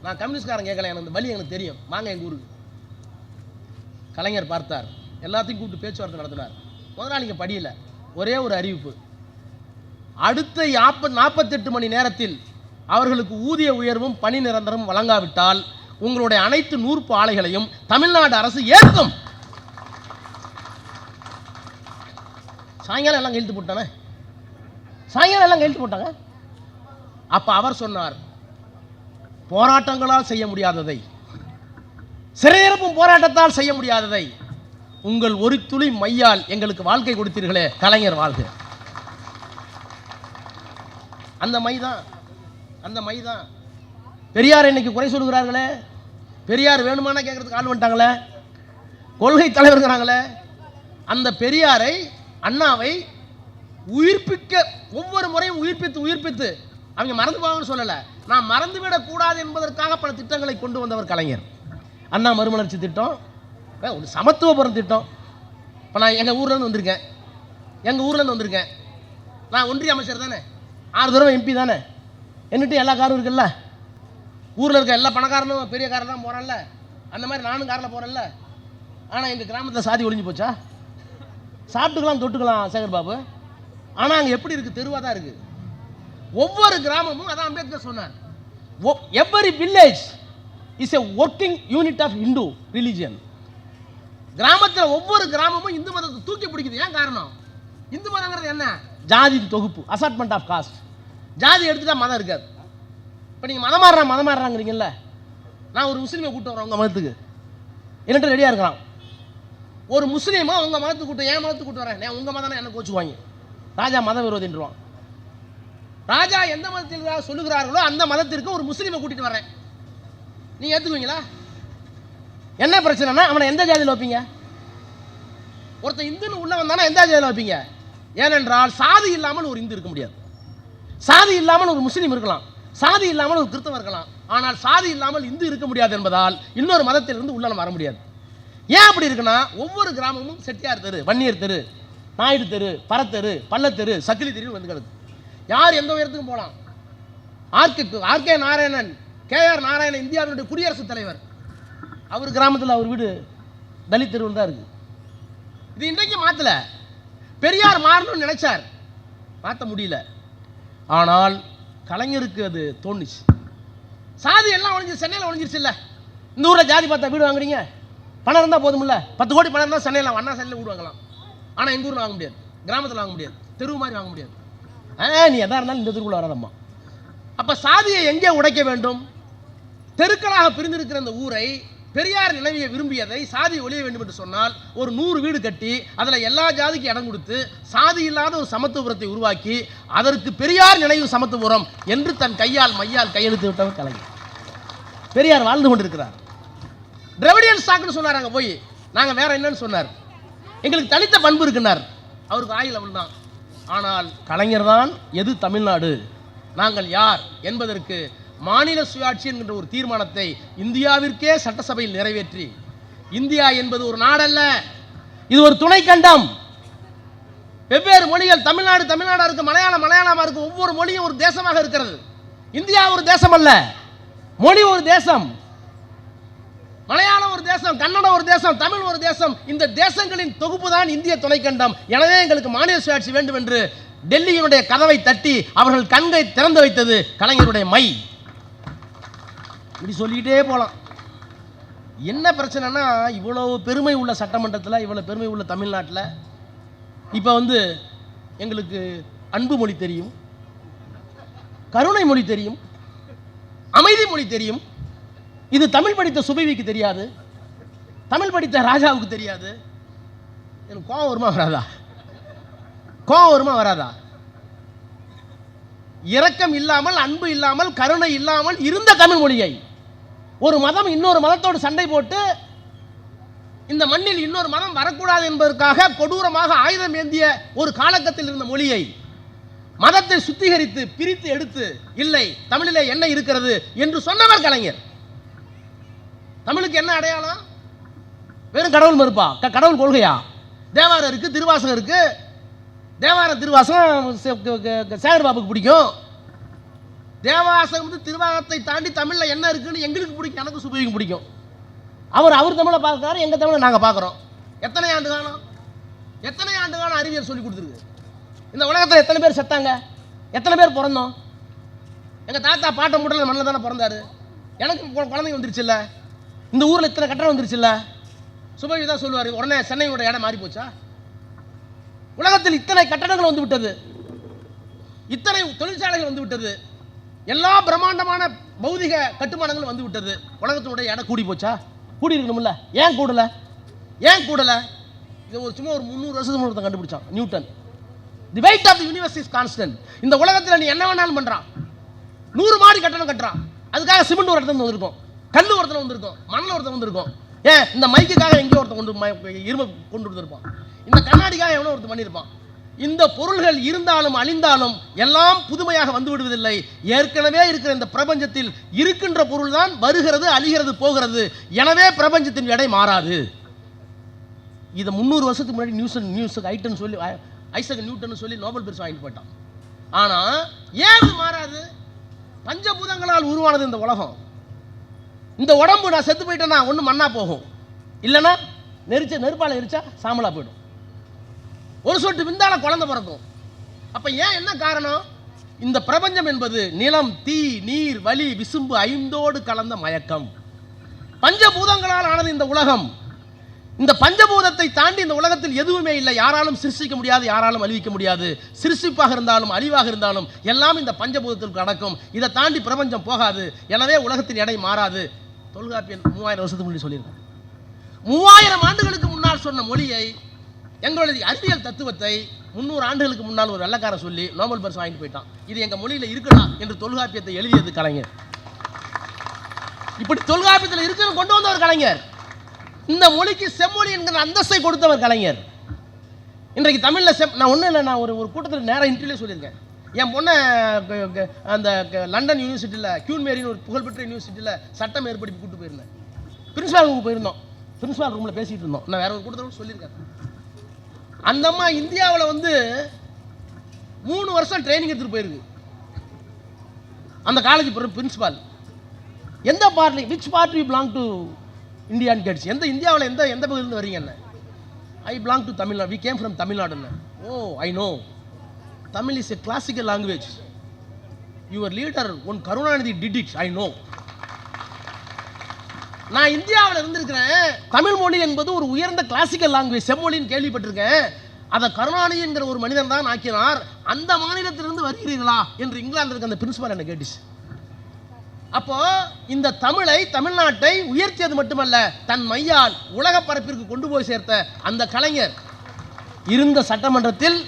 நான் கம்யூனிஸ்ட்காரன் கேட்கல, எனக்கு வழி எனக்கு தெரியும், வாங்க எங்க ஊருக்கு. கலைஞர் பார்த்தார், எல்லாத்தையும் கூப்பிட்டு பேச்சுவார்த்தை நடத்தினார். முதலாளிங்க படியல, ஒரே ஒரு அறிவிப்பு, அடுத்த 48 மணி நேரத்தில் அவர்களுக்கு ஊதிய உயர்வும் பணி நிரந்தரம் வழங்காவிட்டால் உங்களுடைய அனைத்து 100 ஆலைகளையும் தமிழ்நாடு அரசு ஏற்கும். சாயங்காலம் எல்லாம் கையெழுத்து போட்டாங்க. அப்ப அவர் சொன்னார், போராட்டங்களால் செய்ய முடியாததை சிறையிறப்பும் போராட்டத்தால் செய்ய முடியாததை உங்கள் ஒரு துளி மையால் எங்களுக்கு வாழ்க்கை கொடுத்தீர்களே, கலைஞர் வாழ்க. அந்த மை தான் பெரியார் இன்னைக்கு குறை சொல்கிறார்களே. பெரியார் வேணுமானா கேட்கறதுக்கு ஆள் வந்துட்டாங்களே, கொள்கை தலைவர்களாங்களே. அந்த பெரியாரை, அண்ணாவை உயிர்ப்பிக்க ஒவ்வொரு முறையும் உயிர்ப்பித்து அவங்க மறந்து போவாங்கன்னு சொல்லலை, நான் மறந்துவிடக் கூடாது என்பதற்காக பல திட்டங்களை கொண்டு வந்தவர் கலைஞர். அண்ணா மறுமலர்ச்சி திட்டம், ஒரு சமத்துவபுரம் திட்டம். இப்போ நான் எங்கள் ஊர்லேருந்து வந்திருக்கேன். நான் ஒன்றிய அமைச்சர் தானே, 6 தடவை எம்பி தானே, என்னட்டு எல்லா காரும் இருக்குல்ல. ஊரில் இருக்க எல்லா பணக்காரனும் பெரிய காரில் தான் போகிறான்ல, அந்த மாதிரி நானும் காரில் போகிறேன்ல. ஆனால் எங்கள் கிராமத்தில் சாதி ஒழிஞ்சு போச்சா? சாப்பிட்டுக்கலாம் தொட்டுக்கலாம் சேகர் பாபு. ஆனால் அங்கே எப்படி இருக்குது? தெருவாக தான் இருக்குது. ஒவ்வொரு கிராமமும், அதான் அம்பேத்கர் சொன்னார், every village is a working unit of Hindu religion. கிராமத்தில் ஒவ்வொரு கிராமமும் இந்து மதத்தை தூக்கி பிடிக்குது. ஏன் காரணம்? இந்து மதங்கிறது என்ன? ஜாதி தொகுப்பு, அசார்ட்மெண்ட் ஆஃப் காஸ்ட். ஜாதி எடுத்துட்டா மதம் இருக்காது. இப்போ நீங்கள் மதம் மாறுறாங்கிறீங்கல்ல. நான் ஒரு முஸ்லீமை கூப்பிட்டு வரேன் உங்கள் மதத்துக்கு, என்னட்டு ரெடியாக இருக்கிறான். ஒரு முஸ்லீமா உங்கள் மதத்துக்கு கூப்பிட்டு, என் மதத்துக்கு கூப்பிட்டு வரேன், நான் உங்கள் மதம் என்ன கோச்சுவாங்க. ராஜா மத விரோதின்றான். ராஜா எந்த மதத்தில் சொல்லுகிறார்களோ அந்த மதத்திற்கு ஒரு முஸ்லீமை கூட்டிட்டு வரேன், நீங்க ஏத்துக்குவீங்களா? என்ன பிரச்சனைனா அவனை எந்த ஜாதியில் வைப்பீங்க? ஒருத்தன் இந்துன்னு உள்ள வந்தானா எந்த ஜாதியில் வைப்பீங்க? ஏனென்றால் சாதி இல்லாமல் ஒரு இந்து இருக்க முடியாது. சாதி இல்லாமல் ஒரு முஸ்லீம் இருக்கலாம், சாதி இல்லாமல் ஒரு கிறிஸ்தவம் இருக்கலாம். ஆனால் சாதி இல்லாமல் இந்து இருக்க முடியாது என்பதால் இன்னொரு மதத்திலிருந்து உள்ள வர முடியாது. ஏன் அப்படி இருக்குன்னா, ஒவ்வொரு கிராமமும் செட்டியார் தெரு, வன்னியர் தெரு, நாயுடு தெரு, பரத்தெரு, பள்ளத்தெரு, சக்கிலி தெரு வந்து கிடக்கு. யார் எந்த உயரத்துக்கும் போகலாம். ஆர்கே நாராயணன், KR நாராயணன், இந்தியாவினுடைய குடியரசுத் தலைவர், அவர் கிராமத்தில் அவர் வீடு தலித் தெருவில் தான் இருக்கு. இது இன்றைக்கு மாற்றல. பெரியார் மாறணும்னு நினைச்சார், மாற்ற முடியல. ஆனால் கலைஞருக்கு அது தோணுச்சு. சாதி எல்லாம் ஒழிஞ்சு, சென்னையில் ஒழிஞ்சிருச்சு இல்லை. இந்த ஊரில் ஜாதி பார்த்தா வீடு வாங்குறீங்க, பணம் இருந்தால் போதுமில்ல. 10 கோடி பணம் இருந்தால் சென்னையில் அண்ணா சென்னையில் வீடு வாங்கலாம். ஆனால் எங்கள் ஊரில் வாங்க முடியாது, கிராமத்தில் வாங்க முடியாது, தெருவு மாதிரி வாங்க முடியாது. நீ எதாக இருந்தாலும் இந்த தெருக்குள்ள வராதம்மா. அப்போ சாதியை எங்கே உடைக்க வேண்டும்? தெருக்களாக பிரிந்திருக்கிற இந்த ஊரை பெரியார் நிலவிய விரும்பியதை சாதி ஒழிய வேண்டும் என்று சொன்னால் ஒரு 100 வீடு கட்டி அதில் எல்லா ஜாதிக்கும் இடம் கொடுத்து சாதி இல்லாத ஒரு சமத்துவபுரத்தை உருவாக்கி அதற்கு பெரியார் நினைவு சமத்துவபுரம் என்று தன் மையால் கையெழுத்து விட்டவர் கலைஞர். பெரியார் வாழ்ந்து கொண்டிருக்கிறார். திராவிடியன் ஸ்டாக்னு சொன்னார். அங்கே போய் நாங்கள் வேற என்னன்னு சொன்னார். எங்களுக்கு தனித்த பண்பு இருக்குன்னார். அவருக்கு ஆயில் அவள் தான். ஆனால் கலைஞர் தான் எது தமிழ்நாடு, நாங்கள் யார் என்பதற்கு மாநில சுயாட்சி என்கின்ற ஒரு தீர்மானத்தை இந்தியாவிற்கே சட்டசபையில் நிறைவேற்றி, இந்தியா என்பது ஒரு நாடல்ல, இது ஒரு துணை கண்டம். வெவ்வேறு மொழிகள், தமிழ்நாடா இருக்கு, மலையாளமா இருக்கு, ஒவ்வொரு மொழியும் ஒரு தேசமாக இருக்கிறது. இந்தியா ஒரு தேசம் அல்ல, மொழி ஒரு தேசம். மலையாளம் ஒரு தேசம், கன்னடம் ஒரு தேசம், தமிழ் ஒரு தேசம். இந்த தேசங்களின் தொகுப்பு தான் இந்திய துணைக்கண்டம். எனவே எங்களுக்கு மாநில சுயாட்சி வேண்டும் என்று டெல்லியினுடைய கதவை தட்டி அவர்கள் கண்கை திறந்து வைத்தது கலைஞருடைய மை. இப்படி சொல்லிக்கிட்டே போகலாம். என்ன பிரச்சனைனா, இவ்வளவு பெருமை உள்ள சட்டமன்றத்தில், இவ்வளவு பெருமை உள்ள தமிழ்நாட்டில் இப்போ எங்களுக்கு அன்பு மொழி தெரியும், கருணை மொழி தெரியும், அமைதி மொழி தெரியும். இது தமிழ் படித்த சுபைவிக்கு தெரியாது, தமிழ் படித்த ராஜாவுக்கு தெரியாது. எனக்கு கோபம் வருமா வராதா? இரக்கம் இல்லாமல், அன்பு இல்லாமல், கருணை இல்லாமல் இருந்த தமிழ் மொழியை ஒரு மதம் இன்னொரு மதத்தோடு சண்டை போட்டு இந்த மண்ணில் இன்னொரு மதம் வரக்கூடாது என்பதற்காக கொடூரமாக ஆயுதம் ஏந்திய ஒரு காலகட்டத்தில் இருந்த மொழியை மதத்தை சுத்திகரித்து பிரித்து எடுத்து, இல்லை தமிழிலே என்ன இருக்கிறது என்று சொன்னவர் கலைஞர். தமிழுக்கு என்ன அடையாளம்? வெறும் கடவுள் மறுப்பா? கடவுள் கொள்கையா? தேவாரம் இருக்கு, திருவாசகம் இருக்கு. தேவாரம் திருவாசகம் சேகர் பாபுக்கு பிடிக்கும். தேவாசகம் திருவாசகத்தை தாண்டி தமிழில் என்ன இருக்குன்னு எங்களுக்கு பிடிக்கும், எனக்கு சுபைக்கு பிடிக்கும். அவர் தமிழை பார்க்குறாரு, எங்கள் தமிழை நாங்கள் பார்க்குறோம். எத்தனை ஆண்டு காலம் அறிவியல் சொல்லி கொடுத்துருக்கு. இந்த உலகத்தில் எத்தனை பேர் செத்தாங்க, எத்தனை பேர் பிறந்தோம்? எங்கள் தாத்தா பாட்டம் முடல மண்ணில் தானே பிறந்தாரு. எனக்கு குழந்தைங்க வந்துருச்சு இல்லை, இந்த ஊரில் இத்தனை கட்டடம் வந்துருச்சு இல்லை. சுபவி தான் சொல்லுவார், உடனே சென்னையோட இடம் மாறி போச்சா? உலகத்தில் இத்தனை கட்டடங்கள் வந்து விட்டது, இத்தனை தொழிற்சாலைகள் வந்து விட்டது, எல்லா பிரம்மாண்டமான பௌதிக கட்டுமானங்களும் வந்து விட்டது. உலகத்தினுடைய இடம் கூடி போச்சா? கூடி இருக்கணும்ல, ஏன் கூடல? இது ஒரு சும்மா ஒரு 300 வருஷத்துக்கு ஒருத்தன் கண்டுபிடிச்சான், Newton. The weight of the universe is constant. இந்த உலகத்தில் நீ என்ன வேணாலும் பண்றான். 100 மாடி கட்டணம் கட்டுறான், அதுக்காக சிமெண்ட் ஒரு இடத்துல வந்திருக்கும், கல் ஒருத்தர் வந்திருக்கும், மணல் ஒருத்தர் வந்திருக்கும். ஏன் இந்த மைக்குக்காக எங்கேயோ ஒருத்தர் இரும்பு கொண்டு வந்திருப்பான், இந்த கண்ணாடிக்காக எவனோ ஒருத்தர் பண்ணியிருப்பான். இந்த பொருள்கள் இருந்தாலும் அழிந்தாலும் எல்லாம் புதுமையாக வந்து விடுவதில்லை. ஏற்கனவே இருக்கிற இந்த பிரபஞ்சத்தில் இருக்கின்ற பொருள் தான் வருகிறது, அழிகிறது, போகிறது. எனவே பிரபஞ்சத்தின் எடை மாறாது. இதை 300 வருஷத்துக்கு முன்னாடி நியூஸுக்கு ஐட்டன் சொல்லி ஐசக் நியூட்டன் சொல்லி நோபல் பரிசு வாங்கிட்டு போயிட்டான். ஆனா ஏன் மாறாது? பஞ்சபூதங்களால் உருவானது இந்த உலகம். இந்த உடம்பு நான் செத்து போயிட்டேன்னா ஒன்று மண்ணா போகும், இல்லைன்னா நெருப்பால எரிச்சா சாம்பலா போயிடும். ஒரு சொட்டு விந்தால குழந்தை பிறக்கும். அப்ப ஏன் என்ன காரணம்? இந்த பிரபஞ்சம் என்பது நிலம், தீ, நீர், வலி, விசும்பு 5ஓடு கலந்த மயக்கம். பஞ்சபூதங்களால் ஆனது இந்த உலகம். இந்த பஞ்சபூதத்தை தாண்டி இந்த உலகத்தில் எதுவுமே இல்லை. யாராலும் சிருஷ்டிக்க முடியாது, யாராலும் அழிவிக்க முடியாது. சிருஷ்டிப்பாக இருந்தாலும் அழிவாக இருந்தாலும் எல்லாம் இந்த பஞ்சபூதத்திற்கு அடக்கும். இதை தாண்டி பிரபஞ்சம் போகாது. எனவே உலகத்தின் எடை மாறாது. தொல்காப்பியன் 3000 வருஷத்துக்கு முன்னாடி சொல்லியிருக்காங்க. 3000 ஆண்டுகளுக்கு முன்னால் சொன்ன மொழியை, எங்களுடைய அறிவியல் தத்துவத்தை 300 ஆண்டுகளுக்கு முன்னால் ஒரு வெள்ளக்காரன் சொல்லி நோபல் பரிசு வாங்கிட்டு போயிட்டான். இது எங்க மொழியில இருக்குடா என்று தொல்காப்பியத்தை எழுதியது கலைஞர். இப்படி தொல்காப்பியத்தில் இருக்குன்னு கொண்டு வந்தவர் கலைஞர். இந்த மொழிக்கு செம்மொழி என்கிற அந்தஸ்தை கொடுத்தவர் கலைஞர். இன்றைக்கு தமிழ்ல நான் ஒன்றும் இல்லை, நான் ஒரு கூட்டத்தில் நேராக இன்டர்வியூ சொல்லியிருக்கேன். என் பொண்ணை அந்த லண்டன் யூனிவர்சிட்டியில் கியூன் மேரின்னு ஒரு புகழ்பெற்ற யூனிவர்சிட்டியில் சட்டம் ஏற்படுத்தி கூப்பிட்டு போயிருந்தேன். பிரின்சிபால் ரூமுக்கு போயிருந்தோம். பிரின்சிபால் ரூமில் பேசிகிட்டு இருந்தோம். நான் வேற ஒரு கூட்டத்தில் சொல்லியிருக்கேன். அந்த அம்மா இந்தியாவில் 3 வருஷம் ட்ரைனிங் எடுத்துகிட்டு போயிருக்கு. அந்த காலேஜ் பிரின்சிபால் எந்த party, which party you belong to இந்தியான்னு கேட்டுச்சு. இந்தியாவில் எந்த பகுதியிலிருந்து வரீங்க? என்ன, I belong to Tamil Nadu, we came from தமிழ்நாடுன்னு. Oh, I know, Tamil is a classical language. Your leader one Karunanidhi did it, I know. நான் இந்தியாவில் இருந்திருக்கிறேன். தமிழ் மொழி என்பது ஒரு உயர்ந்த கிளாசிக்கல் லாங்குவேஜ், செம்மொழின்னு கேள்விப்பட்டிருக்கேன். அதை கருணாநிதி என்கிற ஒரு மனிதன் தான் ஆக்கினார். அந்த மாநிலத்திலிருந்து வருகிறீர்களா என்று இங்கிலாந்து இருக்க அந்த பிரின்சிபால் என்ன கேட்டுச்சு. அப்போ இந்த தமிழை, தமிழ்நாட்டை உயர்த்தியது மட்டுமல்ல, தன் மையால் உலக பரப்பிற்கு கொண்டு போய் சேர்த்த அந்த கலைஞர் இருந்த சட்டமன்றத்தில்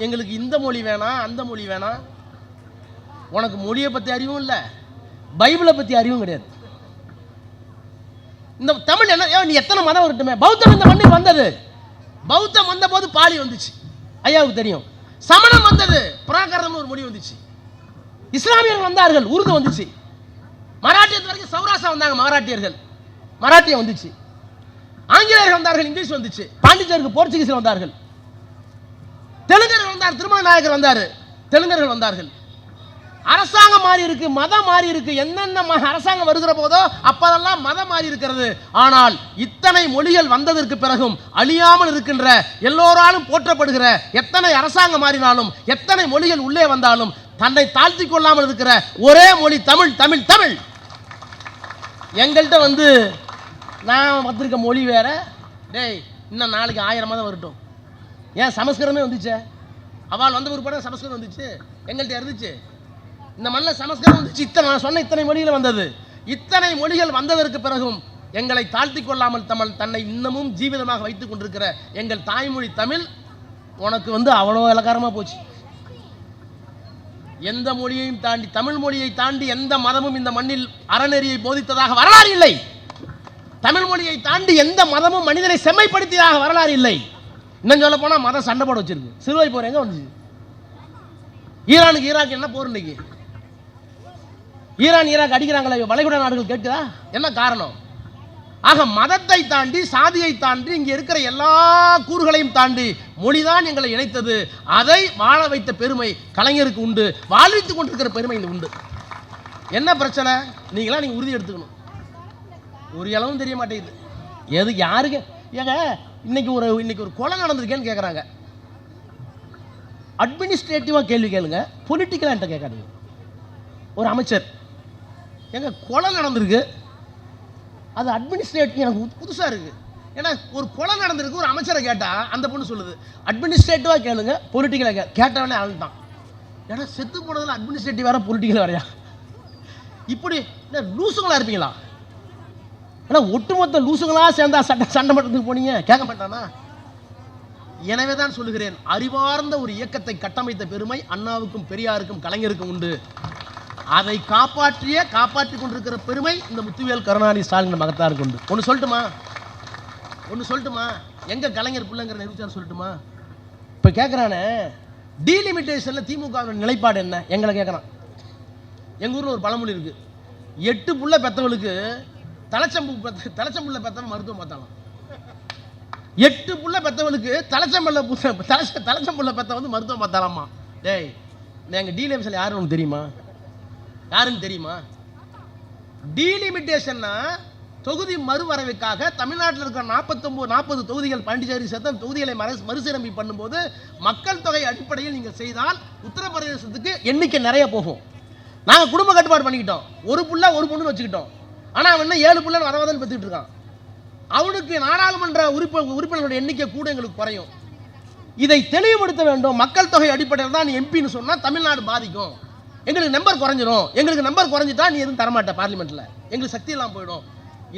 எங்களுக்கு இந்த மொழி வேணாம், அந்த மொழி வேணாம், உனக்கு மொழியை பற்றி அறிவும் இல்லை, பைபிளை பற்றி அறிவும் கிடையாது. இந்த தமிழ் என்ன, நீ எத்தனை மதம் வரட்டுமே, பௌத்தம் இந்த மண்ணில் வந்தது. பௌத்தம் வந்த போது பாலி வந்துச்சு, ஐயாவுக்கு தெரியும். சமணம் வந்தது, பிராகிருதம்னு ஒரு மொழி வந்துச்சு. இஸ்லாமியர்கள் வந்தார்கள், உருது வந்துச்சு. மராட்டியத்து வரைக்கும் சௌராஷ்டிரா வந்தாங்க, மராட்டியர்கள், மராட்டியம் வந்துச்சு. ஆங்கிலேயர்கள் வந்தார்கள், இங்கிலீஷ் வந்துச்சு. பாண்டிச்சேரிக்கு போர்ச்சுகீஸ் வந்தார்கள். தெலுங்கர்கள் வந்தார், திருமண நாயக்கர் வந்தார், தெலுங்கர்கள் வந்தார்கள். அரசாங்கம் மாறி இருக்கு, மதம் மாறி இருக்கு. என்னென்ன அரசாங்கம் வருகிற போதோ அப்பதெல்லாம் மதம் மாறி இருக்கிறது. ஆனால் இத்தனை மொழிகள் வந்ததற்கு பிறகும் அழியாமல் இருக்கின்ற, எல்லோராலும் போற்றப்படுகிற, எத்தனை அரசாங்கம் மாறினாலும், எத்தனை மொழிகள் உள்ளே வந்தாலும் தன்னை தாழ்த்தி கொள்ளாமல் இருக்கிற ஒரே மொழி தமிழ், தமிழ், தமிழ். எங்கள்கிட்ட நான் வந்திருக்க மொழி வேற, டேய் இன்னும் நாளைக்கு 1000 மதம் வரட்டும். ஏன் சமஸ்கிருதமே வந்துச்சு, அவள் வந்த ஒரு படம் சமஸ்கிருதம் வந்துச்சு, எங்கள்கிட்ட இருந்துச்சு. இந்த மண்ணில் சமஸ்கிருதம் வந்துச்சு. நான் சொன்ன இத்தனை மொழிகள் வந்தது. இத்தனை மொழிகள் வந்ததற்கு பிறகும் எங்களை தாழ்த்தி கொள்ளாமல் தன்னை இன்னமும் ஜீவிதமாக வைத்துக் கொண்டிருக்கிற எங்கள் தாய்மொழி தமிழ் உனக்கு அவ்வளோ இலக்காரமாக போச்சு. எந்த மொழியையும் தாண்டி, தமிழ் மொழியை தாண்டி எந்த மதமும் இந்த மண்ணில் அறநெறியை போதித்ததாக வரலாறு இல்லை. தமிழ் மொழியை தாண்டி எந்த மதமும் மனிதனை செம்மைப்படுத்தியதாக வரலாறு இல்லை. இன்னும் சொல்ல போனால் மதம் சண்டை போட வச்சிருக்கு. சிலுவை போர் எங்க வந்துச்சு? ஈரானுக்கு ஈராக் என்ன போர் இன்னைக்கு? ஈரான் ஈராக் அடிக்கிறாங்களே, வளைகுடா நாடுகள் கேட்குதா? என்ன காரணம்? ஆக மதத்தை தாண்டி, சாதியை தாண்டி, இங்கே இருக்கிற எல்லா கூறுகளையும் தாண்டி மொழிதான் எங்களை இணைத்தது. அதை வாழ வைத்த பெருமை கலைஞருக்கு உண்டு. வாழ்வித்துக் கொண்டிருக்கிற பெருமை இந்த உண்டு. என்ன பிரச்சனை? நீங்க உறுதி எடுத்துக்கணும். ஒரு அளவும் தெரிய மாட்டேங்குது. எது யாருக்கு? ஏங்க இன்னைக்கு ஒரு கொலை நடந்திருக்கேன்னு கேட்குறாங்க. அட்மினிஸ்ட்ரேட்டிவாக கேள்வி கேளுங்க, பொலிட்டிக்கலாக என்கிட்ட கேட்காதீங்க. ஒரு அமைச்சர், எங்க கொலை நடந்திருக்கு, அது அட்மினிஸ்ட்ரேட்டிவ் எனக்கு புதுசாக இருக்குது. ஏன்னா ஒரு கொலை நடந்திருக்கு, ஒரு அமைச்சரை கேட்டால் அந்த பொண்ணு சொல்லுது அட்மினிஸ்ட்ரேட்டிவாக கேளுங்க, பொலிட்டிக்கலாக கேட்டவனே ஆள்தான். ஏன்னா செத்து போனதில் அட்மினிஸ்ட்ரேட்டிவ் வேற, பொலிட்டிக்கல் வேறையா? இப்படி லூசுங்களா இருப்பீங்களா? ஆனால் ஒட்டுமொத்த லூசுங்களா சேர்ந்தா சண்டை மட்டத்துக்கு போனீங்க, கேட்க மாட்டானா? எனவே தான் சொல்லுகிறேன், அறிவார்ந்த ஒரு இயக்கத்தை கட்டமைத்த பெருமை அண்ணாவுக்கும் பெரியாருக்கும் கலைஞருக்கும் உண்டு. அதை காப்பாற்றி கொண்டிருக்கிற பெருமை இந்த முத்துவேல் கருணாநிதி ஸ்டாலின் மகத்தாருக்கு உண்டு. ஒன்று சொல்லட்டுமா, எங்க கலைஞர் பிள்ளைங்கிற நிரூபிச்சார் சொல்லட்டுமா? இப்போ கேட்குறானே, டீலிமிட்டேஷனில் திமுக நிலைப்பாடு என்ன எங்களை கேட்குறான். எங்கள் ஊரில் ஒரு பழமொழி இருக்கு, 8 புள்ள பெற்றவளுக்கு தலைச்சம்புள்ள பெற்றவன் மருத்துவம் பார்த்தாலும். 8 புள்ள பெற்றவளுக்கு தலைச்சம்புள்ள பெற்ற வந்து மருத்துவம் பார்த்தாலாமா? டேய், எங்கள் டீலிமிட்டேஷன் யாருன்னு தெரியுமா? டீலிமிட்டேஷன்னா தொகுதி மறுவரைவுக்காக தமிழ்நாட்டில் இருக்கிற 40 தொகுதிகள், பாண்டிச்சேரி சேர்த்த தொகுதிகளை மறுசீரமைப்பு பண்ணும்போது மக்கள் தொகை அடிப்படையில் நீங்கள் செய்தால் உத்தரப்பிரதேசத்துக்கு எண்ணிக்கை நிறைய போகும். நாங்கள் குடும்ப கட்டுப்பாடு பண்ணிக்கிட்டோம், ஒரு புள்ள ஒரு பொண்ணு வச்சுக்கிட்டோம். ஆனால் அவன் 7 புள்ள வரவதன் பெற்றுக்கிட்டு இருக்கான். அவனுக்கு நாடாளுமன்ற உறுப்பினர்களுடைய எண்ணிக்கை கூட எங்களுக்கு குறையும். இதை தெளிவுபடுத்த வேண்டும். மக்கள் தொகை அடிப்படையில் தான் நீ எம்பின்னு சொன்னால் தமிழ்நாடு பாதிக்கும், எங்களுக்கு நம்பர் குறைஞ்சிரும். எங்களுக்கு நம்பர் குறைஞ்சிட்டா நீ எதுவும் தரமாட்ட பார்லிமெண்ட்டில், எங்களுக்கு சக்தி எல்லாம் போயிடும்.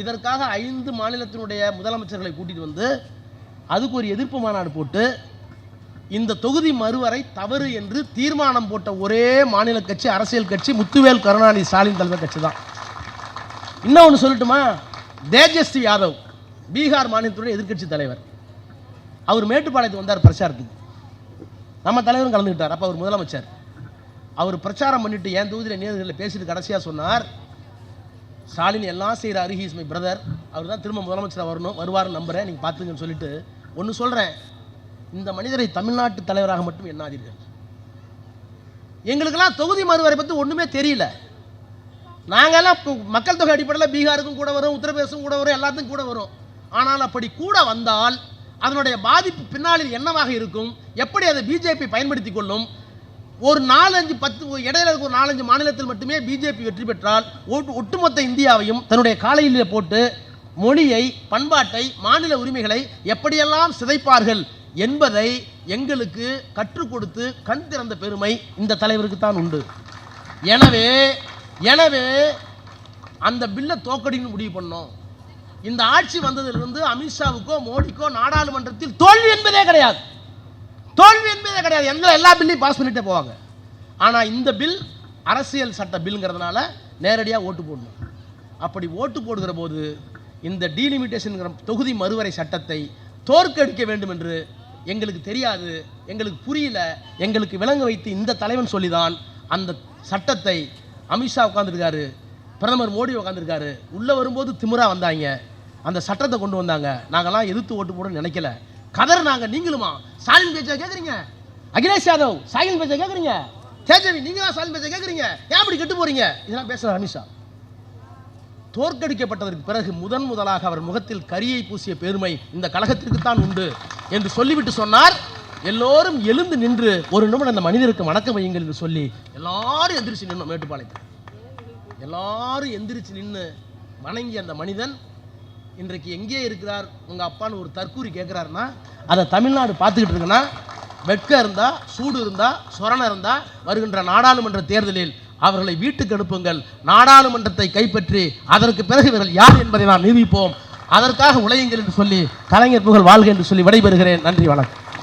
இதற்காக 5 மாநிலத்தினுடைய முதலமைச்சர்களை கூட்டிட்டு வந்து அதுக்கு ஒரு எதிர்ப்பு மாநாடு போட்டு இந்த தொகுதி மறுவரை தவறு என்று தீர்மானம் போட்ட ஒரே மாநில கட்சி, அரசியல் கட்சி முத்துவேல் கருணாநிதி ஸ்டாலின் தலைவர் கட்சி தான். இன்னொன்று சொல்லட்டுமா, தேஜஸ்வி யாதவ் பீகார் மாநிலத்துடைய எதிர்கட்சி தலைவர், அவர் மேட்டுப்பாளையத்துக்கு வந்தார் பிரச்சாரத்துக்கு. நம்ம தலைவரும் கலந்துக்கிட்டார். அப்போ அவர் முதலமைச்சர். அவர் பிரச்சாரம் பண்ணிட்டு என் தொகுதியில் நேர்களில் பேசிட்டு கடைசியாக சொன்னார், ஸ்டாலின் எல்லாம் செய்கிறாரு, ஹி இஸ் மை பிரதர், அவர் தான் திரும்ப முதலமைச்சராக வருவார்னு நம்புகிறேன், நீங்கள் பார்த்துங்கன்னு சொல்லிட்டு ஒன்று சொல்கிறேன், இந்த மனிதரை தமிழ்நாட்டு தலைவராக மட்டும் எண்ணாதீர்கள். எங்களுக்கெல்லாம் தொகுதி மறுவரை பற்றி ஒன்றுமே தெரியல. நாங்கள்லாம் மக்கள் தொகை அடிப்படையில் பீகாருக்கும் கூட வரும், உத்தரப்பிரதேசம் கூட வரும், எல்லாத்துக்கும் கூட வரும். ஆனால் அப்படி கூட வந்தால் அதனுடைய பாதிப்பு பின்னாளில் என்னவாக இருக்கும், எப்படி அதை பிஜேபி பயன்படுத்தி கொள்ளும். ஒரு 4-5-10 இடையில இருக்க ஒரு 4-5 மாநிலத்தில் மட்டுமே பிஜேபி வெற்றி பெற்றால் ஒட்டுமொத்த இந்தியாவையும் தன்னுடைய காலையிலே போட்டு மொழியை, பண்பாட்டை, மாநில உரிமைகளை எப்படியெல்லாம் சிதைப்பார்கள் என்பதை எங்களுக்கு கற்றுக் கொடுத்து கண் திறந்த பெருமை இந்த தலைவருக்கு தான் உண்டு. எனவே அந்த பில்லை தோக்கடின்னு முடிவு பண்ணோம். இந்த ஆட்சி வந்ததிலிருந்து அமித்ஷாவுக்கோ மோடிக்கோ நாடாளுமன்றத்தில் தோல்வி என்பதே கிடையாது. எல்லா பில்லையும் பாஸ் பண்ணிட்டே போவாங்க. ஆனால் இந்த பில் அரசியல் சட்ட பில்ங்கிறதுனால நேரடியாக ஓட்டு போடணும். அப்படி ஓட்டு போடுகிற போது இந்த டீலிமிட்டேஷன் தொகுதி மறுவரை சட்டத்தை தோற்கடிக்க வேண்டும் என்று எங்களுக்கு தெரியாது, எங்களுக்கு புரியல, எங்களுக்கு விளங்க வைத்து இந்த தலைவன் சொல்லிதான் அந்த சட்டத்தை அமித்ஷா உட்காந்துருக்காரு, பிரதமர் மோடி உட்காந்துருக்காரு, உள்ளே வரும்போது திமிரா வந்தாங்க, அந்த சட்டத்தை கொண்டு வந்தாங்க. நாங்கள்லாம் எதிர்த்து ஓட்டு போடணும்னு நினைக்கல. கதறினாங்க. நீங்களுமா ஸ்டாலின் பேச்சை கேட்குறீங்க, அகிலேஷ் யாதவ் ஸ்டாலின் பேச்சை கேட்குறீங்க, தேஜவி நீங்க தான் ஸ்டாலின் பேச்சை கேட்குறீங்க, ஏன் அப்படி கெட்டு போறீங்க, இதெல்லாம் பேசுகிற அமித்ஷா. தோற்கடிக்கப்பட்டதற்கு பிறகு முதலாக அவர் முகத்தில் கரியை பூசிய பெருமை இந்த கழகத்திற்கு தான் உண்டு என்று சொல்லிவிட்டு சொன்னார். எல்லோரும் எழுந்து நின்று ஒரு நிமிடம் அந்த மனிதருக்கு வணக்கம் வையுங்கள் என்று சொல்லி எல்லாரும் எந்திரிச்சு நின்னோம். மேட்டுப்பாளையத்தில் எல்லாரும் எந்திரிச்சு நின்று வணங்கி அந்த மனிதன் இன்றைக்கு எங்கே இருக்கிறார் உங்கள் அப்பான்னு ஒரு தற்கூரி கேட்குறாருன்னா அதை தமிழ்நாடு பார்த்துக்கிட்டு இருக்குன்னா, வெட்கம் இருந்தால், சூடு இருந்தால், சொரணம் இருந்தால் வருகின்ற நாடாளுமன்ற தேர்தலில் அவர்களை வீட்டுக்கு அனுப்புங்கள். நாடாளுமன்றத்தை கைப்பற்றி அதற்கு பிறகு இவர்கள் யார் என்பதை நாம் நிரூபிப்போம். அதற்காக உழையுங்கள் என்று சொல்லி கலைஞர் புகழ் வாழ்க என்று சொல்லி விடைபெறுகிறேன். நன்றி, வணக்கம்.